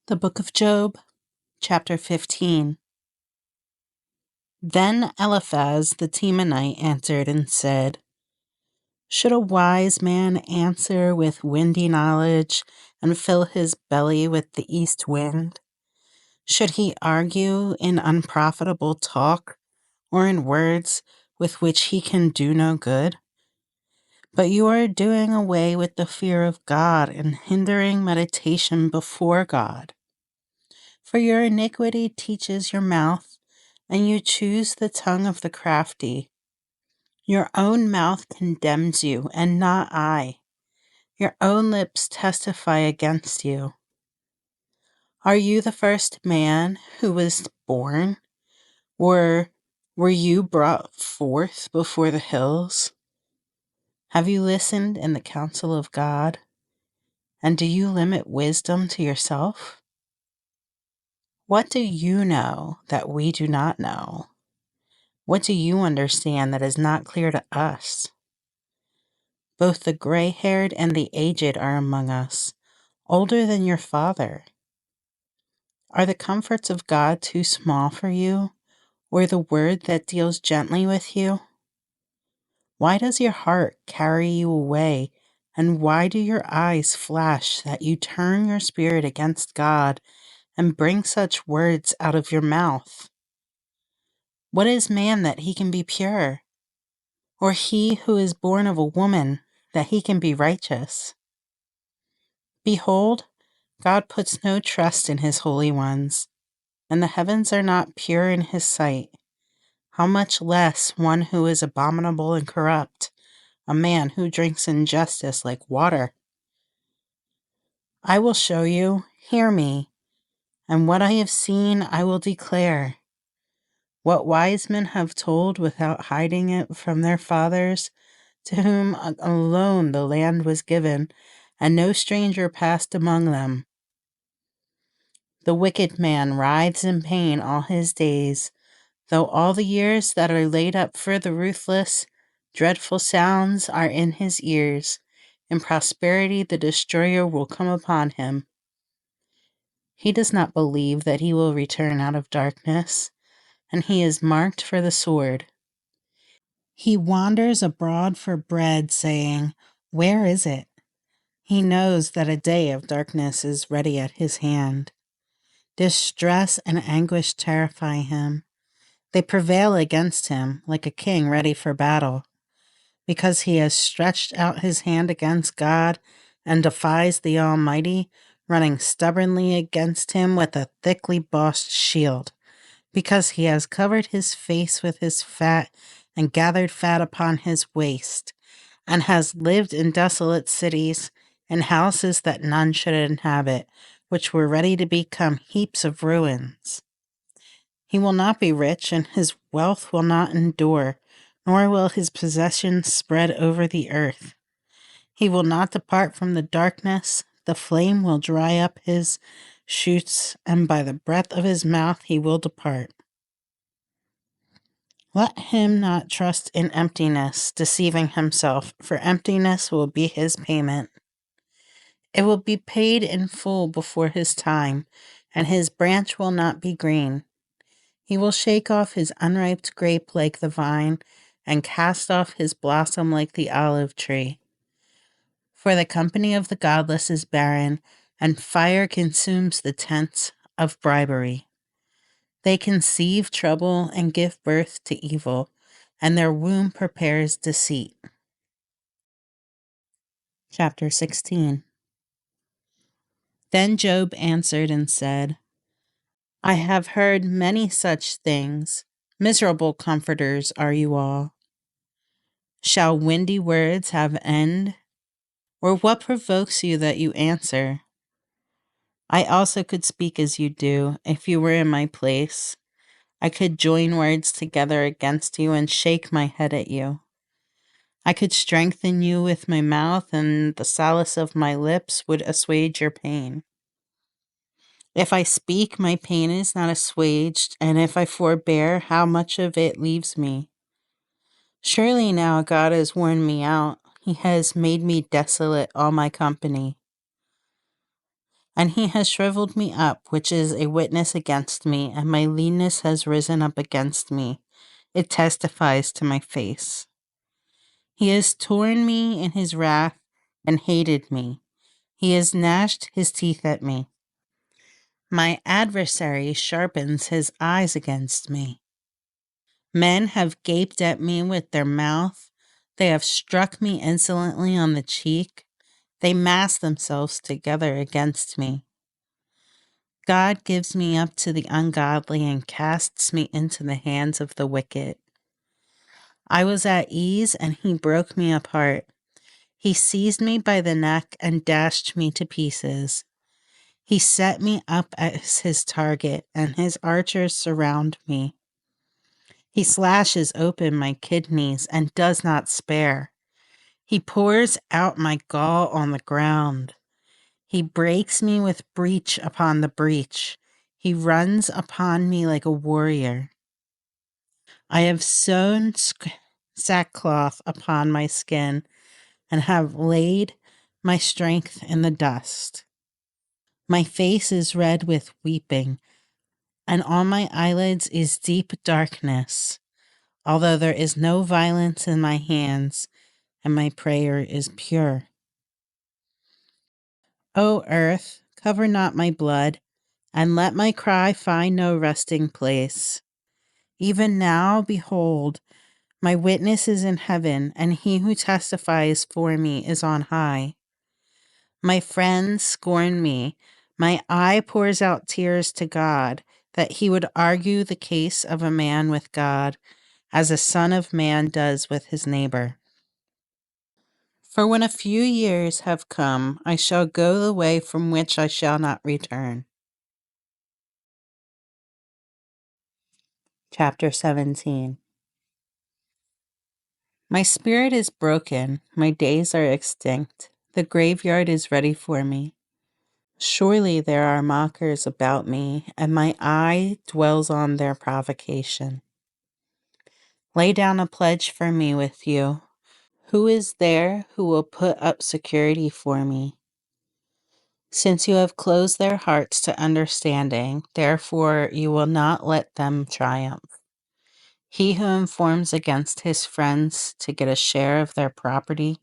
The Book of Job, Chapter 15. Then Eliphaz the Temanite answered and said, Should a wise man answer with windy knowledge and fill his belly with the east wind? Should he argue in unprofitable talk or in words with which he can do no good? But you are doing away with the fear of God and hindering meditation before God. For your iniquity teaches your mouth, and you choose the tongue of the crafty. Your own mouth condemns you, and not I. Your own lips testify against you. Are you the first man who was born? Or were you brought forth before the hills? Have you listened in the counsel of God? And do you limit wisdom to yourself? What do you know that we do not know? What do you understand that is not clear to us? Both the gray-haired and the aged are among us, older than your father. Are the comforts of God too small for you, or the word that deals gently with you? Why does your heart carry you away, and why do your eyes flash that you turn your spirit against God and bring such words out of your mouth? What is man that he can be pure, or he who is born of a woman that he can be righteous? Behold, God puts no trust in his holy ones, and the heavens are not pure in his sight. How much less one who is abominable and corrupt, a man who drinks injustice like water? I will show you, hear me, and what I have seen I will declare. What wise men have told without hiding it from their fathers, to whom alone the land was given, and no stranger passed among them. The wicked man writhes in pain all his days, though all the years that are laid up for the ruthless, dreadful sounds are in his ears. In prosperity the destroyer will come upon him. He does not believe that he will return out of darkness, and he is marked for the sword. He wanders abroad for bread, saying, Where is it? He knows that a day of darkness is ready at his hand. Distress and anguish terrify him. They prevail against him like a king ready for battle, because he has stretched out his hand against God and defies the Almighty, running stubbornly against him with a thickly bossed shield, because he has covered his face with his fat and gathered fat upon his waist, and has lived in desolate cities, in houses that none should inhabit, which were ready to become heaps of ruins. He will not be rich, and his wealth will not endure, nor will his possessions spread over the earth. He will not depart from the darkness, the flame will dry up his shoots, and by the breath of his mouth he will depart. Let him not trust in emptiness, deceiving himself, for emptiness will be his payment. It will be paid in full before his time, and his branch will not be green. He will shake off his unripe grape like the vine, and cast off his blossom like the olive tree. For the company of the godless is barren, and fire consumes the tents of bribery. They conceive trouble and give birth to evil, and their womb prepares deceit. Chapter 16. Then Job answered and said, I have heard many such things. Miserable comforters are you all. Shall windy words have end? Or what provokes you that you answer? I also could speak as you do, if you were in my place. I could join words together against you and shake my head at you. I could strengthen you with my mouth, and the solace of my lips would assuage your pain. If I speak, my pain is not assuaged, and if I forbear, how much of it leaves me? Surely now God has worn me out. He has made me desolate, all my company. And he has shriveled me up, which is a witness against me, and my leanness has risen up against me. It testifies to my face. He has torn me in his wrath and hated me. He has gnashed his teeth at me. My adversary sharpens his eyes against me. Men have gaped at me with their mouth. They have struck me insolently on the cheek. They mass themselves together against me. God gives me up to the ungodly and casts me into the hands of the wicked. I was at ease, and he broke me apart. He seized me by the neck and dashed me to pieces. He set me up as his target, and his archers surround me. He slashes open my kidneys and does not spare. He pours out my gall on the ground. He breaks me with breach upon the breach. He runs upon me like a warrior. I have sewn sackcloth upon my skin and have laid my strength in the dust. My face is red with weeping, and on my eyelids is deep darkness, although there is no violence in my hands, and my prayer is pure. O earth, cover not my blood, and let my cry find no resting place. Even now, behold, my witness is in heaven, and he who testifies for me is on high. My friends scorn me. My eye pours out tears to God, that he would argue the case of a man with God, as a son of man does with his neighbor. For when a few years have come, I shall go the way from which I shall not return. Chapter 17. My spirit is broken, my days are extinct, the graveyard is ready for me. Surely there are mockers about me, and my eye dwells on their provocation. Lay down a pledge for me with you. Who is there who will put up security for me? Since you have closed their hearts to understanding, therefore you will not let them triumph. He who informs against his friends to get a share of their property,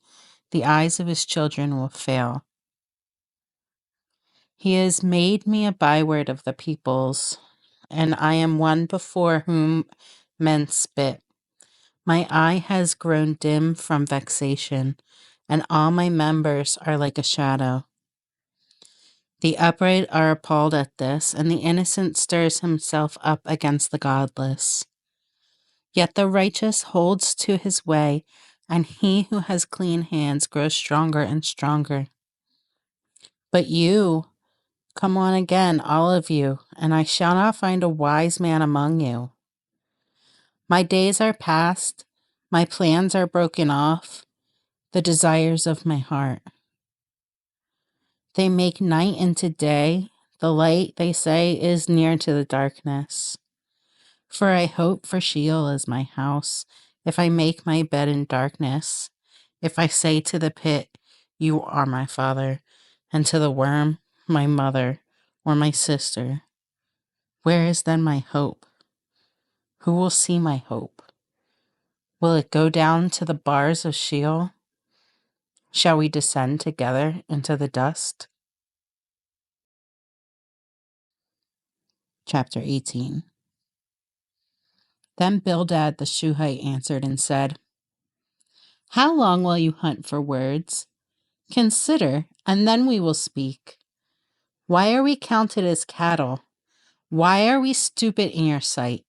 the eyes of his children will fail. He has made me a byword of the peoples, and I am one before whom men spit. My eye has grown dim from vexation, and all my members are like a shadow. The upright are appalled at this, and the innocent stirs himself up against the godless. Yet the righteous holds to his way, and he who has clean hands grows stronger and stronger. But you, come on again, all of you, and I shall not find a wise man among you. My days are past, my plans are broken off, the desires of my heart. They make night into day, the light, they say, is near to the darkness. For I hope for Sheol as my house, if I make my bed in darkness, if I say to the pit, you are my father, and to the worm, my mother, or my sister. Where is then my hope? Who will see my hope? Will it go down to the bars of Sheol? Shall we descend together into the dust? Chapter 18. Then Bildad the Shuhite answered and said, how long will you hunt for words? Consider, and then we will speak. Why are we counted as cattle? Why are we stupid in your sight?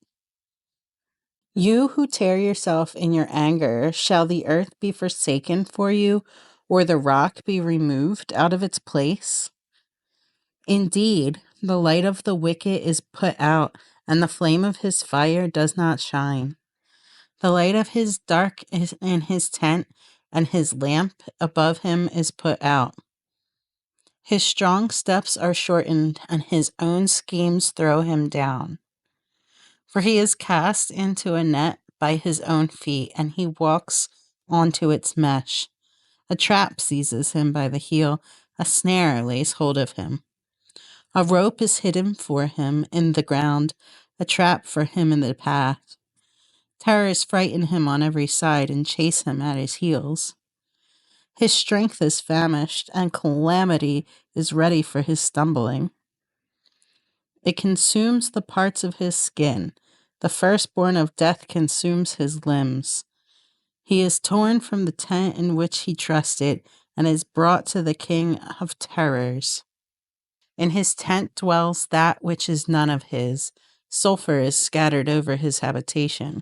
You who tear yourself in your anger, shall the earth be forsaken for you, or the rock be removed out of its place? Indeed, the light of the wicked is put out, and the flame of his fire does not shine. The light of his dark is in his tent, and his lamp above him is put out. His strong steps are shortened, and his own schemes throw him down. For he is cast into a net by his own feet, and he walks onto its mesh. A trap seizes him by the heel, a snare lays hold of him. A rope is hidden for him in the ground, a trap for him in the path. Terrors frighten him on every side and chase him at his heels. His strength is famished, and calamity is ready for his stumbling. It consumes the parts of his skin. The firstborn of death consumes his limbs. He is torn from the tent in which he trusted and is brought to the king of terrors. In his tent dwells that which is none of his. Sulfur is scattered over his habitation.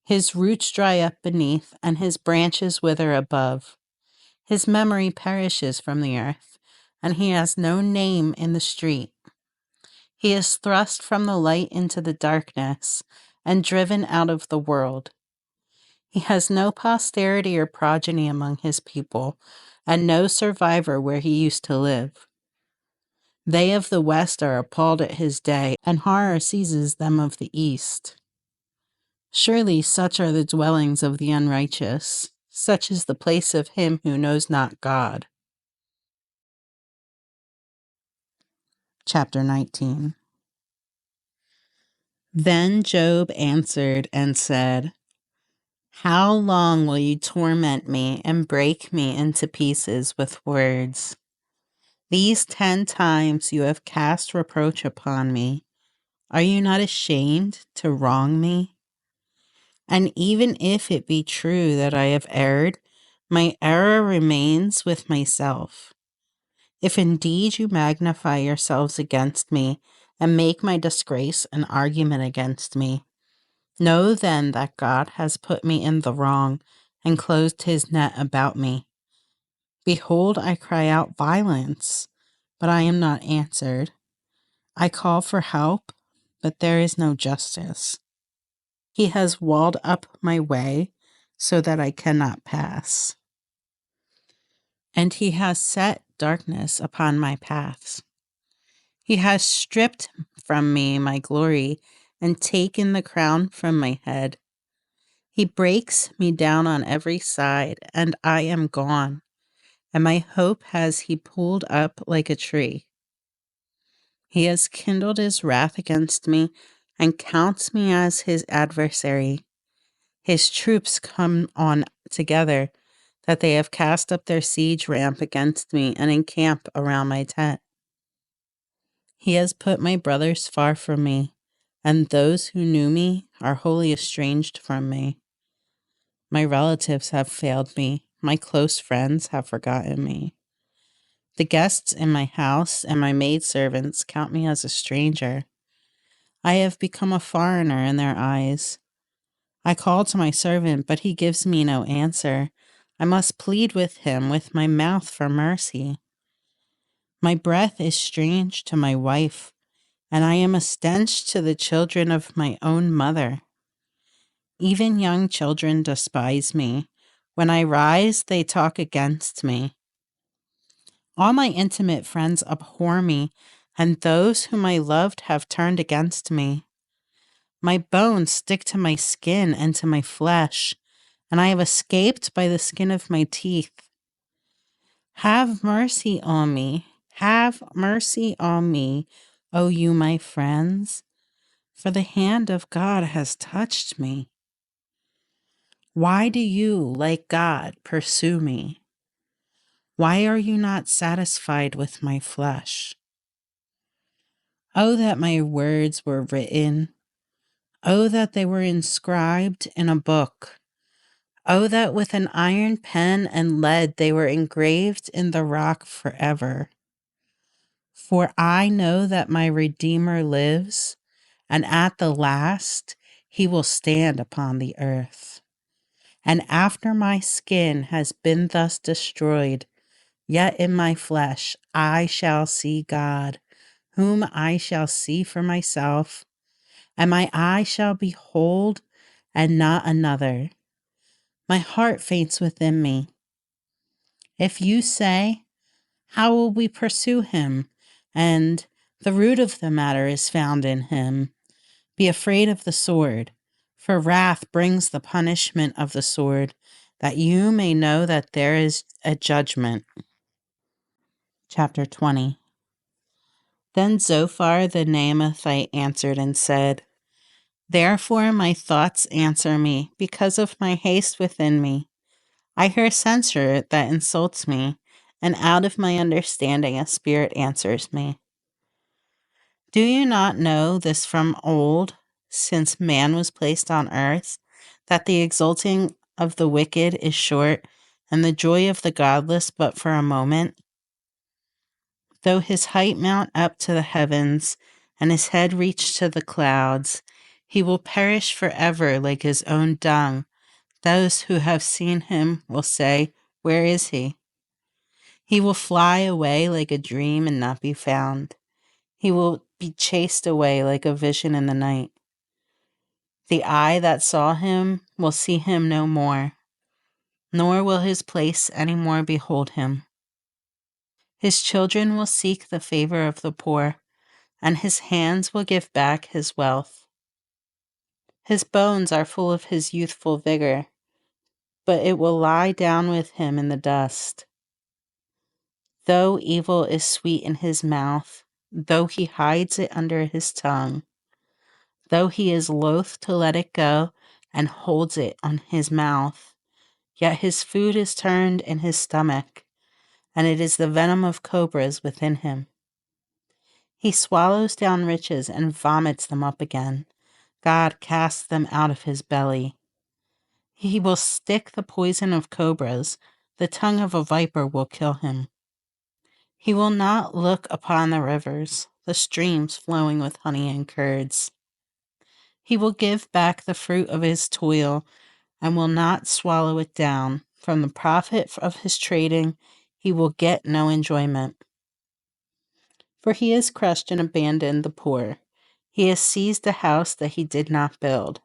His roots dry up beneath, and his branches wither above. His memory perishes from the earth, and he has no name in the street. He is thrust from the light into the darkness and driven out of the world. He has no posterity or progeny among his people, and no survivor where he used to live. They of the west are appalled at his day, and horror seizes them of the east. Surely such are the dwellings of the unrighteous. Such is the place of him who knows not God. Chapter 19. Then Job answered and said, "How long will you torment me and break me into pieces with words? These 10 times you have cast reproach upon me. Are you not ashamed to wrong me? And even if it be true that I have erred, my error remains with myself. If indeed you magnify yourselves against me and make my disgrace an argument against me, know then that God has put me in the wrong and closed his net about me. Behold, I cry out violence, but I am not answered. I call for help, but there is no justice. He has walled up my way so that I cannot pass. And he has set darkness upon my paths. He has stripped from me my glory and taken the crown from my head. He breaks me down on every side, and I am gone, and my hope has he pulled up like a tree. He has kindled his wrath against me and counts me as his adversary. His troops come on together, that they have cast up their siege ramp against me and encamp around my tent. He has put my brothers far from me, and those who knew me are wholly estranged from me. My relatives have failed me. My close friends have forgotten me. The guests in my house and my maidservants count me as a stranger. I have become a foreigner in their eyes. I call to my servant, but he gives me no answer. I must plead with him with my mouth for mercy. My breath is strange to my wife, and I am a stench to the children of my own mother. Even young children despise me. When I rise, they talk against me. All my intimate friends abhor me, and those whom I loved have turned against me. My bones stick to my skin and to my flesh, and I have escaped by the skin of my teeth. Have mercy on me. Have mercy on me, O you my friends, for the hand of God has touched me. Why do you, like God, pursue me? Why are you not satisfied with my flesh? Oh, that my words were written. Oh, that they were inscribed in a book. Oh, that with an iron pen and lead they were engraved in the rock forever. For I know that my Redeemer lives, and at the last he will stand upon the earth. And after my skin has been thus destroyed, yet in my flesh I shall see God, whom I shall see for myself, and my eye shall behold, and not another. My heart faints within me. If you say, how will we pursue him? And the root of the matter is found in him. Be afraid of the sword, for wrath brings the punishment of the sword, that you may know that there is a judgment. Chapter 20. Then Zophar the Naamathite answered and said, Therefore my thoughts answer me, because of my haste within me. I hear censure that insults me, and out of my understanding a spirit answers me. Do you not know this from old, since man was placed on earth, that the exulting of the wicked is short, and the joy of the godless but for a moment? Though his height mount up to the heavens, and his head reach to the clouds, he will perish forever like his own dung. Those who have seen him will say, Where is he? He will fly away like a dream and not be found. He will be chased away like a vision in the night. The eye that saw him will see him no more, nor will his place any more behold him. His children will seek the favor of the poor, and his hands will give back his wealth. His bones are full of his youthful vigor, but it will lie down with him in the dust. Though evil is sweet in his mouth, though he hides it under his tongue, though he is loath to let it go and holds it on his mouth, yet his food is turned in his stomach, and it is the venom of cobras within him. He swallows down riches and vomits them up again. God casts them out of his belly. He will stick the poison of cobras. The tongue of a viper will kill him. He will not look upon the rivers, the streams flowing with honey and curds. He will give back the fruit of his toil and will not swallow it down. From the profit of his trading, he will get no enjoyment. For he has crushed and abandoned the poor. He has seized a house that he did not build.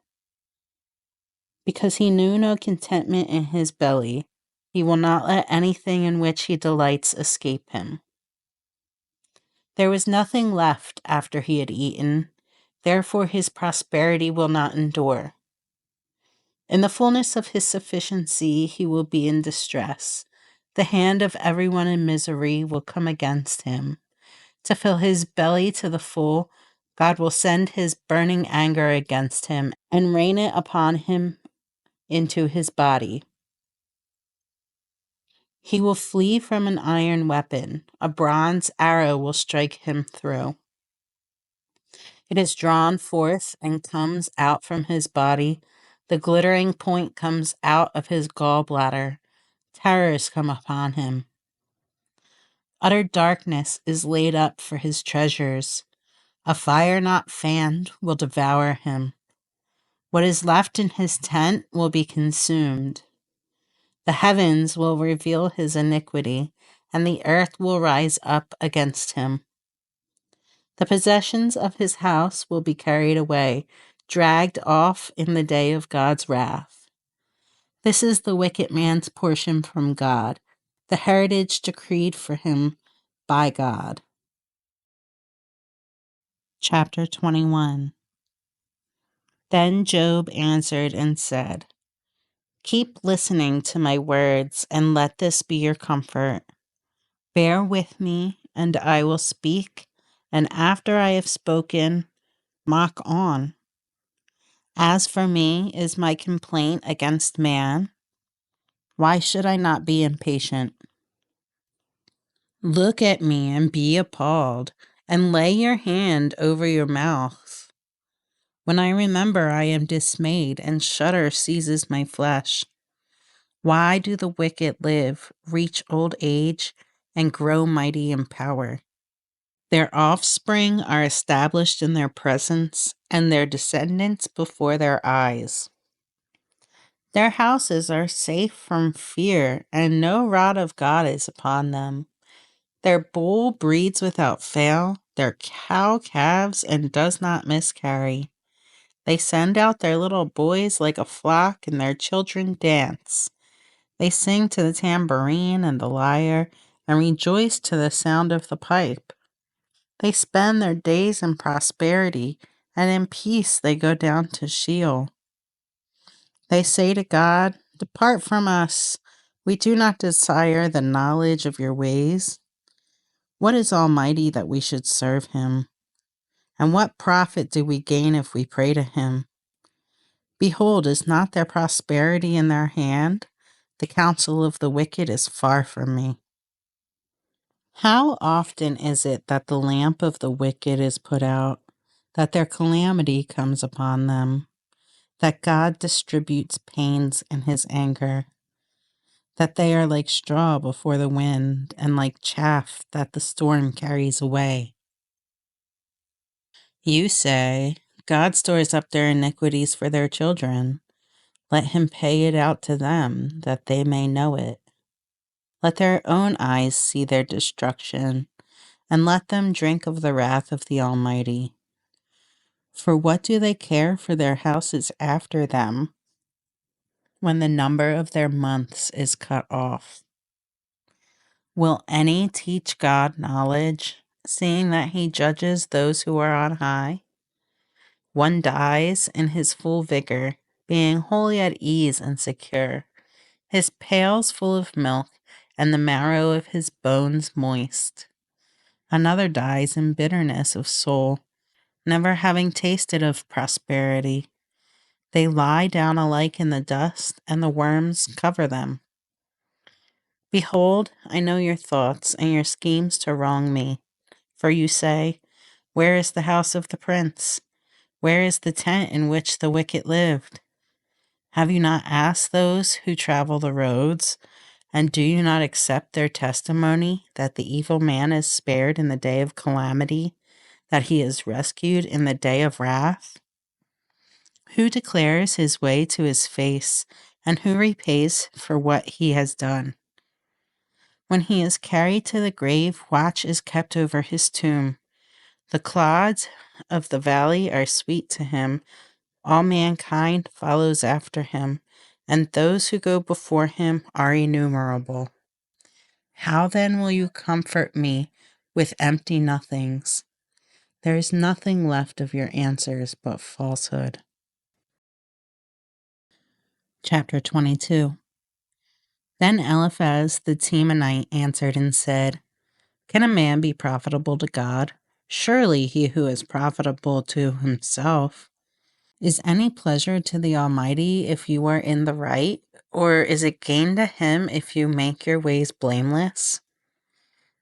Because he knew no contentment in his belly, he will not let anything in which he delights escape him. There was nothing left after he had eaten, therefore his prosperity will not endure. In the fullness of his sufficiency he will be in distress. The hand of everyone in misery will come against him. To fill his belly to the full, God will send his burning anger against him and rain it upon him into his body. He will flee from an iron weapon. A bronze arrow will strike him through. It is drawn forth and comes out from his body. The glittering point comes out of his gallbladder. Terrors come upon him. Utter darkness is laid up for his treasures. A fire not fanned will devour him. What is left in his tent will be consumed. The heavens will reveal his iniquity, and the earth will rise up against him. The possessions of his house will be carried away, dragged off in the day of God's wrath. This is the wicked man's portion from God, the heritage decreed for him by God. Chapter 21. Then Job answered and said, Keep listening to my words, and let this be your comfort. Bear with me, and I will speak, and after I have spoken, mock on. As for me, is my complaint against man? Why should I not be impatient? Look at me and be appalled, and lay your hand over your mouth. When I remember, I am dismayed, and shudder seizes my flesh. Why do the wicked live, reach old age, and grow mighty in power? Their offspring are established in their presence, and their descendants before their eyes. Their houses are safe from fear, and no rod of God is upon them. Their bull breeds without fail, their cow calves and does not miscarry. They send out their little boys like a flock, and their children dance. They sing to the tambourine and the lyre, and rejoice to the sound of the pipe. They spend their days in prosperity, and in peace they go down to Sheol. They say to God, Depart from us. We do not desire the knowledge of your ways. What is Almighty that we should serve him? And what profit do we gain if we pray to him? Behold, is not their prosperity in their hand? The counsel of the wicked is far from me. How often is it that the lamp of the wicked is put out, that their calamity comes upon them, that God distributes pains in his anger, that they are like straw before the wind, and like chaff that the storm carries away? You say, God stores up their iniquities for their children. Let him pay it out to them, that they may know it. Let their own eyes see their destruction, and let them drink of the wrath of the Almighty. For what do they care for their houses after them, when the number of their months is cut off? Will any teach God knowledge, seeing that he judges those who are on high? One dies in his full vigor, being wholly at ease and secure, his pails full of milk, and the marrow of his bones moist. Another dies in bitterness of soul, never having tasted of prosperity. They lie down alike in the dust, and the worms cover them. Behold, I know your thoughts and your schemes to wrong me. For you say, where is the house of the prince? Where is the tent in which the wicked lived? Have you not asked those who travel the roads, and do you not accept their testimony that the evil man is spared in the day of calamity, that he is rescued in the day of wrath? Who declares his way to his face, and who repays for what he has done? When he is carried to the grave, watch is kept over his tomb. The clods of the valley are sweet to him. All mankind follows after him, and those who go before him are innumerable. How then will you comfort me with empty nothings? There is nothing left of your answers but falsehood. Chapter 22. Then Eliphaz the Temanite answered and said, can a man be profitable to God? Surely he who is profitable to himself. Is any pleasure to the Almighty if you are in the right, or is it gain to him if you make your ways blameless?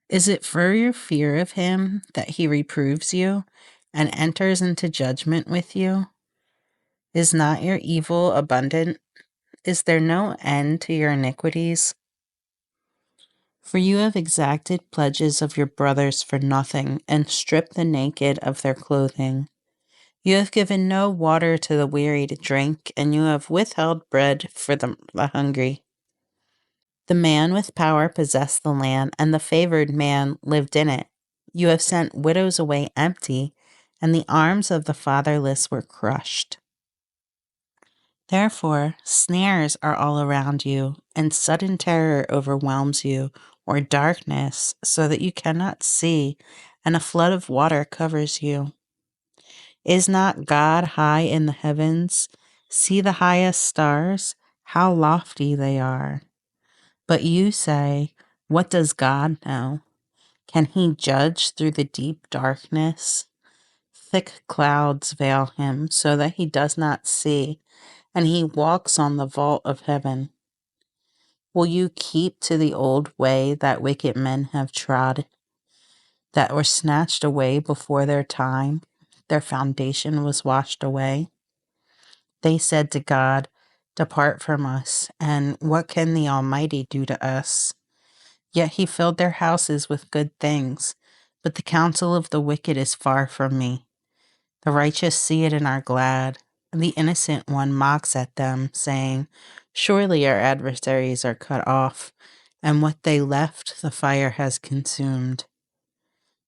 Is it for your fear of him that he reproves you and enters into judgment with you? Is not your evil abundant? Is there no end to your iniquities? For you have exacted pledges of your brothers for nothing, and stripped the naked of their clothing. You have given no water to the weary to drink, and you have withheld bread for the hungry. The man with power possessed the land, and the favored man lived in it. You have sent widows away empty, and the arms of the fatherless were crushed. Therefore, snares are all around you, and sudden terror overwhelms you, or darkness, so that you cannot see, and a flood of water covers you. Is not God high in the heavens? See the highest stars, how lofty they are. But you say, what does God know? Can he judge through the deep darkness? Thick clouds veil him so that he does not see, and he walks on the vault of heaven. Will you keep to the old way that wicked men have trod, that were snatched away before their time? Their foundation was washed away. They said to God, depart from us, and what can the Almighty do to us? Yet he filled their houses with good things, but the counsel of the wicked is far from me. The righteous see it and are glad. The innocent one mocks at them, saying, surely our adversaries are cut off, and what they left the fire has consumed.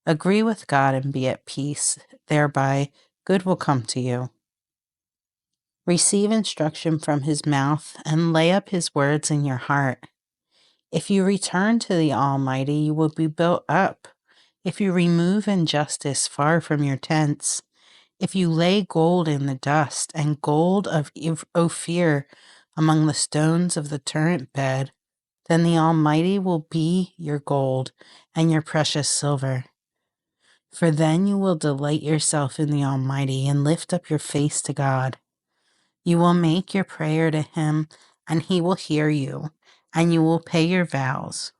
Agree with God and be at peace, thereby good will come to you. Receive instruction from his mouth, and lay up his words in your heart. If you return to the Almighty, you will be built up. If you remove injustice far from your tents, if you lay gold in the dust, and gold of Ophir among the stones of the turret bed, Then the Almighty will be your gold and your precious silver. For then you will delight yourself in the Almighty and lift up your face to God. You will make your prayer to Him, and He will hear you, and you will pay your vows.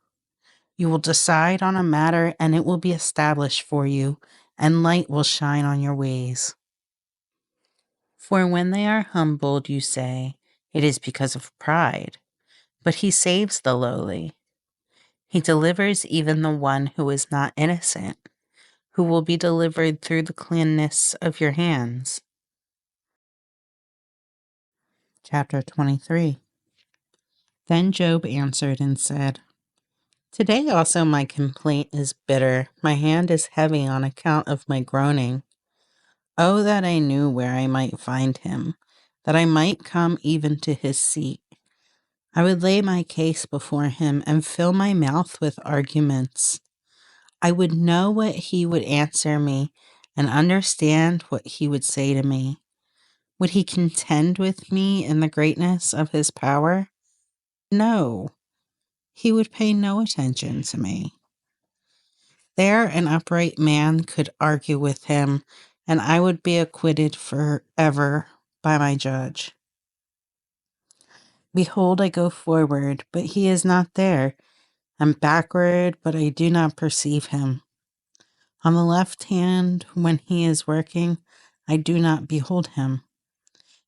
You will decide on a matter, and it will be established for you, and light will shine on your ways. For when they are humbled, you say, it is because of pride. But He saves the lowly. He delivers even the one who is not innocent, who will be delivered through the cleanness of your hands. Chapter 23. Then Job answered and said, Today also my complaint is bitter. My hand is heavy on account of my groaning. Oh, that I knew where I might find him, that I might come even to his seat. I would lay my case before him and fill my mouth with arguments. I would know what he would answer me and understand what he would say to me. Would he contend with me in the greatness of his power? No, he would pay no attention to me. There an upright man could argue with him, and I would be acquitted forever by my judge. Behold, I go forward, but he is not there, and backward, but I do not perceive him. On the left hand, when he is working, I do not behold him.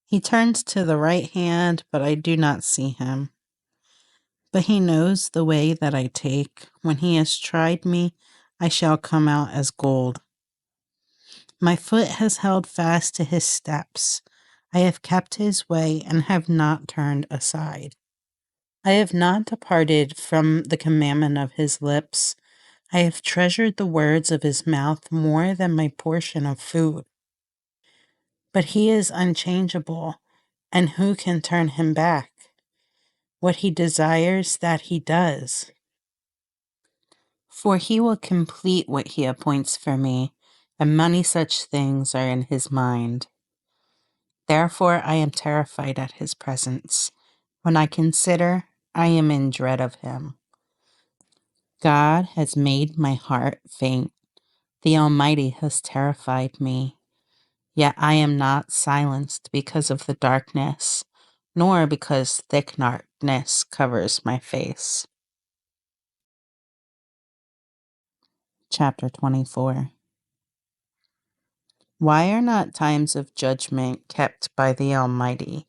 He turns to the right hand, but I do not see him. But he knows the way that I take. When he has tried me, I shall come out as gold. My foot has held fast to his steps. I have kept his way and have not turned aside. I have not departed from the commandment of his lips. I have treasured the words of his mouth more than my portion of food. But he is unchangeable, and who can turn him back? What he desires, that he does. For he will complete what he appoints for me, and many such things are in his mind. Therefore I am terrified at his presence. When I consider, I am in dread of him. God has made my heart faint. The Almighty has terrified me. Yet I am not silenced because of the darkness, nor because thick darkness covers my face. Chapter 24. Why are not times of judgment kept by the Almighty?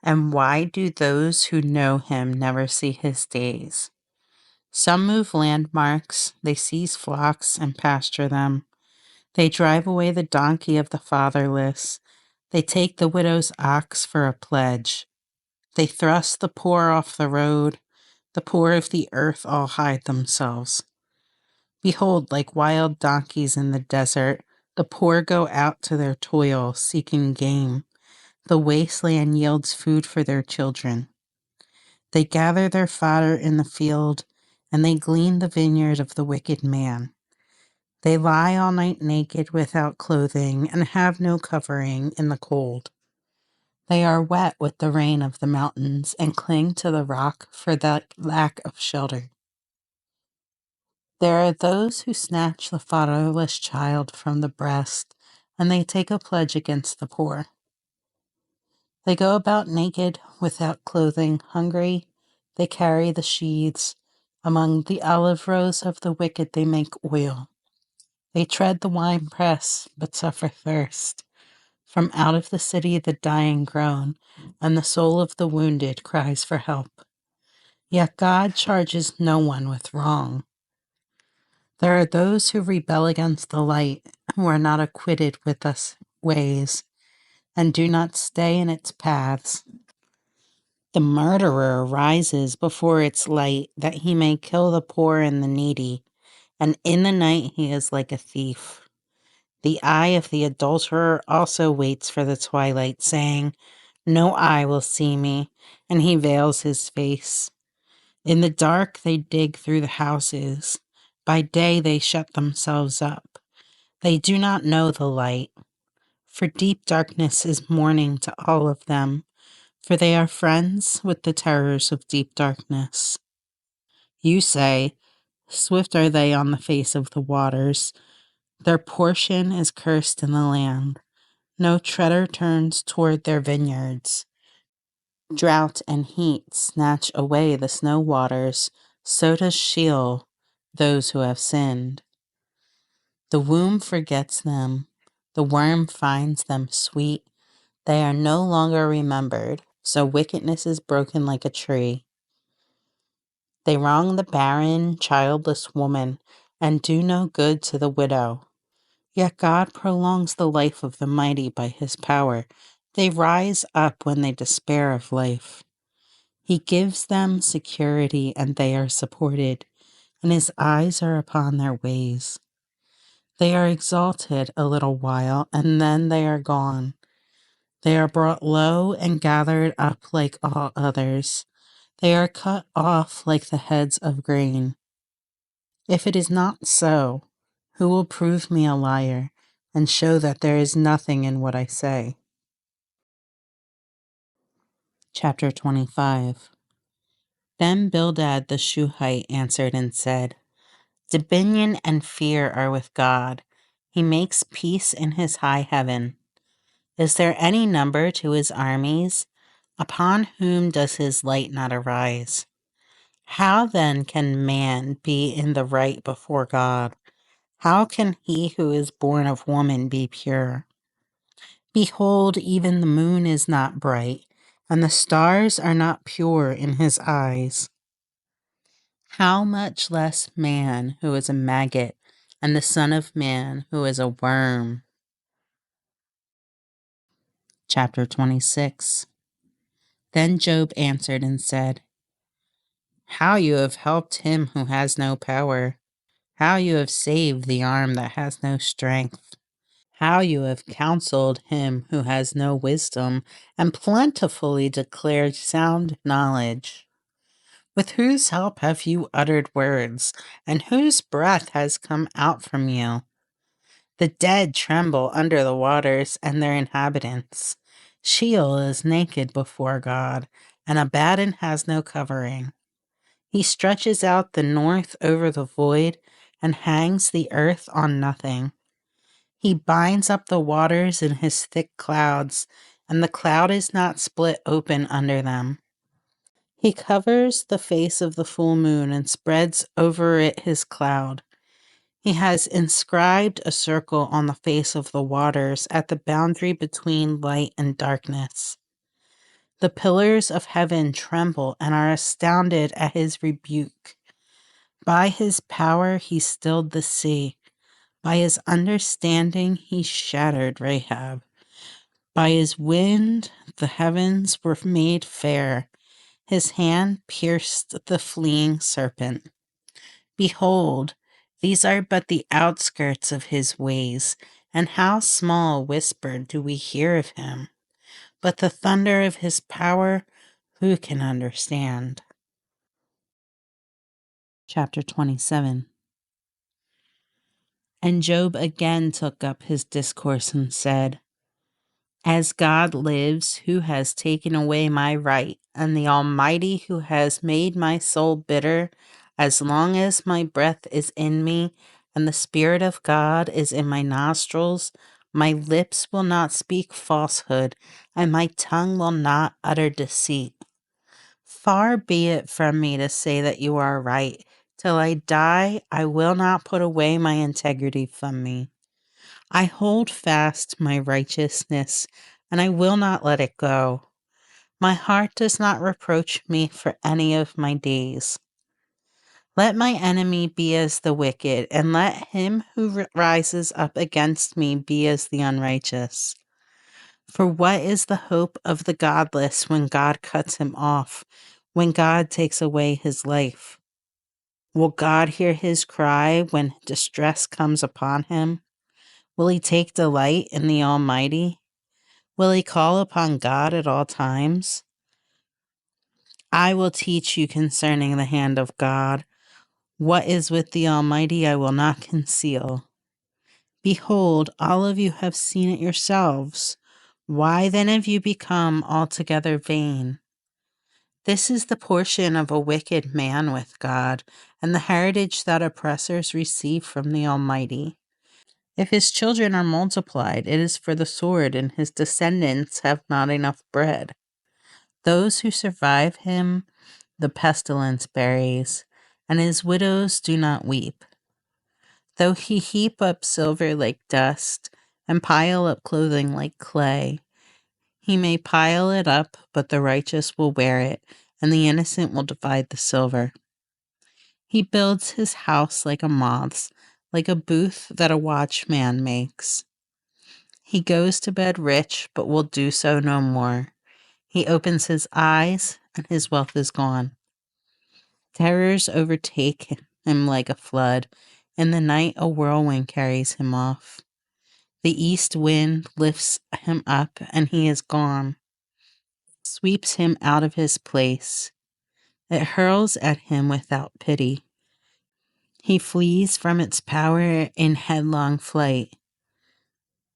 And why do those who know him never see his days? Some move landmarks, they seize flocks and pasture them. They drive away the donkey of the fatherless. They take the widow's ox for a pledge. They thrust the poor off the road. The poor of the earth all hide themselves. Behold, like wild donkeys in the desert, the poor go out to their toil, seeking game. The wasteland yields food for their children. They gather their fodder in the field, and they glean the vineyard of the wicked man. They lie all night naked without clothing and have no covering in the cold. They are wet with the rain of the mountains and cling to the rock for the lack of shelter. There are those who snatch the fatherless child from the breast, and they take a pledge against the poor. They go about naked, without clothing, hungry. They carry the sheaths. Among the olive rows of the wicked they make oil. They tread the winepress, but suffer thirst. From out of the city the dying groan, and the soul of the wounded cries for help. Yet God charges no one with wrong. There are those who rebel against the light, who are not acquitted with us ways, and do not stay in its paths. The murderer rises before its light, that he may kill the poor and the needy, and in the night he is like a thief. The eye of the adulterer also waits for the twilight, saying, No eye will see me, and he veils his face. In the dark they dig through the houses. By day they shut themselves up. They do not know the light, for deep darkness is morning to all of them, for they are friends with the terrors of deep darkness. You say, "Swift are they on the face of the waters. Their portion is cursed in the land. No treader turns toward their vineyards. Drought and heat snatch away the snow waters. So does Sheol those who have sinned. The womb forgets them. The worm finds them sweet. They are no longer remembered. So wickedness is broken like a tree. They wrong the barren, childless woman and do no good to the widow. Yet God prolongs the life of the mighty by his power. They rise up when they despair of life. He gives them security and they are supported, and his eyes are upon their ways. They are exalted a little while, and then they are gone. They are brought low and gathered up like all others. They are cut off like the heads of grain. If it is not so, who will prove me a liar and show that there is nothing in what I say? Chapter 25. Then Bildad the Shuhite answered and said, Dominion and fear are with God. He makes peace in his high heaven. Is there any number to his armies? Upon whom does his light not arise? How then can man be in the right before God? How can he who is born of woman be pure? Behold, even the moon is not bright, and the stars are not pure in his eyes. How much less man who is a maggot, and the Son of Man who is a worm? Chapter 26. Then Job answered and said, How you have helped him who has no power, how you have saved the arm that has no strength. How you have counseled him who has no wisdom, and plentifully declared sound knowledge. With whose help have you uttered words, and whose breath has come out from you? The dead tremble under the waters and their inhabitants. Sheol is naked before God, and Abaddon has no covering. He stretches out the north over the void, and hangs the earth on nothing. He binds up the waters in his thick clouds, and the cloud is not split open under them. He covers the face of the full moon and spreads over it his cloud. He has inscribed a circle on the face of the waters at the boundary between light and darkness. The pillars of heaven tremble and are astounded at his rebuke. By his power he stilled the sea. By his understanding he shattered Rahab. By his wind the heavens were made fair. His hand pierced the fleeing serpent. Behold, these are but the outskirts of his ways, and how small whisper do we hear of him. But the thunder of his power, who can understand? Chapter 27. And Job again took up his discourse and said, As God lives, who has taken away my right, and the Almighty who has made my soul bitter, as long as my breath is in me, and the Spirit of God is in my nostrils, my lips will not speak falsehood, and my tongue will not utter deceit. Far be it from me to say that you are right. Till I die, I will not put away my integrity from me. I hold fast my righteousness, and I will not let it go. My heart does not reproach me for any of my days. Let my enemy be as the wicked, and let him who rises up against me be as the unrighteous. For what is the hope of the godless when God cuts him off, when God takes away his life? Will God hear his cry when distress comes upon him? Will he take delight in the Almighty? Will he call upon God at all times? I will teach you concerning the hand of God. What is with the Almighty I will not conceal. Behold, all of you have seen it yourselves. Why then have you become altogether vain? This is the portion of a wicked man with God, and the heritage that oppressors receive from the Almighty. If his children are multiplied, it is for the sword, and his descendants have not enough bread. Those who survive him, the pestilence buries, and his widows do not weep. Though he heap up silver like dust, and pile up clothing like clay, he may pile it up, but the righteous will wear it, and the innocent will divide the silver. He builds his house like a moth's, like a booth that a watchman makes. He goes to bed rich, but will do so no more. He opens his eyes, and his wealth is gone. Terrors overtake him like a flood. In the night, a whirlwind carries him off. The east wind lifts him up, and he is gone, sweeps him out of his place. It hurls at him without pity. He flees from its power in headlong flight.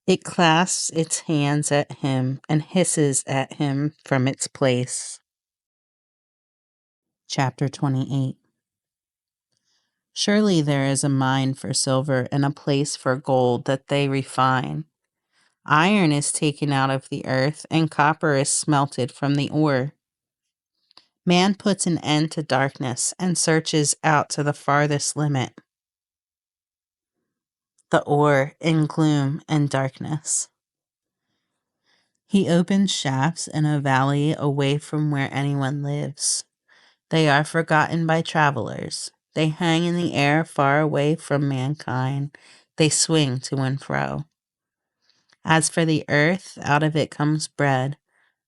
It clasps its hands at him and hisses at him from its place. Chapter 28. Surely there is a mine for silver and a place for gold that they refine. Iron is taken out of the earth, and copper is smelted from the ore. Man puts an end to darkness and searches out to the farthest limit, the ore in gloom and darkness. He opens shafts in a valley away from where anyone lives. They are forgotten by travelers. They hang in the air far away from mankind. They swing to and fro. As for the earth, out of it comes bread,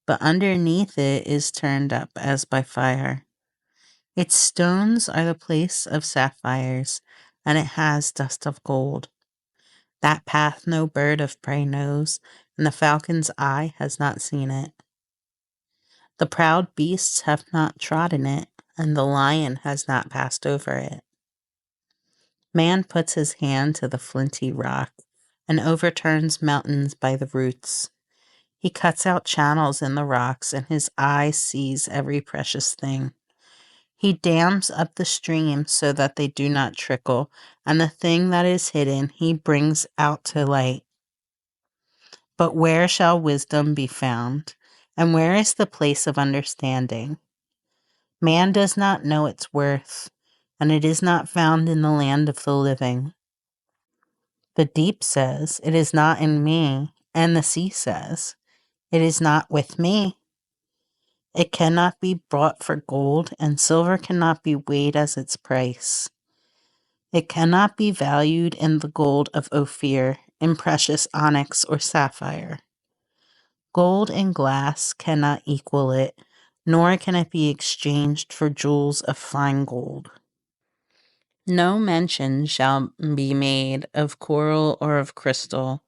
but underneath it is turned up as by fire. Its stones are the place of sapphires, and it has dust of gold. That path no bird of prey knows, and the falcon's eye has not seen it. The proud beasts have not trodden it, and the lion has not passed over it. Man puts his hand to the flinty rock and overturns mountains by the roots. He cuts out channels in the rocks, and his eye sees every precious thing. He dams up the streams so that they do not trickle, and the thing that is hidden he brings out to light. But where shall wisdom be found? And where is the place of understanding? Man does not know its worth, and it is not found in the land of the living. The deep says, "It is not in me," and the sea says, "It is not with me." It cannot be bought for gold, and silver cannot be weighed as its price. It cannot be valued in the gold of Ophir, in precious onyx or sapphire. Gold and glass cannot equal it, nor can it be exchanged for jewels of fine gold. No mention shall be made of coral or of crystal.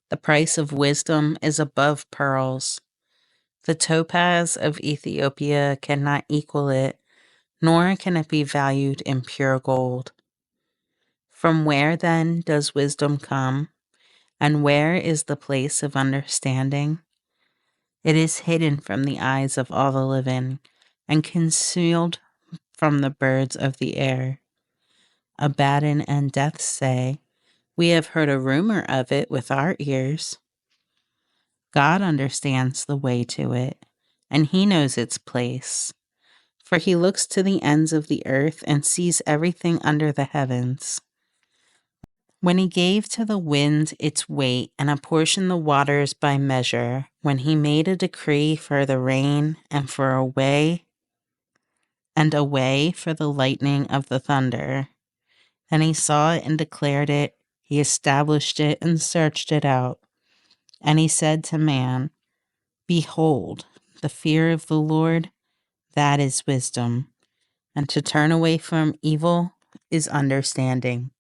The price of wisdom is above pearls. The topaz of Ethiopia cannot equal it, nor can it be valued in pure gold. From where then does wisdom come, and where is the place of understanding? It is hidden from the eyes of all the living, and concealed from the birds of the air. Abaddon and Death say, "We have heard a rumor of it with our ears." God understands the way to it, and he knows its place. For he looks to the ends of the earth and sees everything under the heavens. When he gave to the wind its weight and apportioned the waters by measure, when he made a decree for the rain and for a way for the lightning of the thunder, and he saw it and declared it, he established it and searched it out. And he said to man, "Behold, the fear of the Lord, that is wisdom, and to turn away from evil is understanding."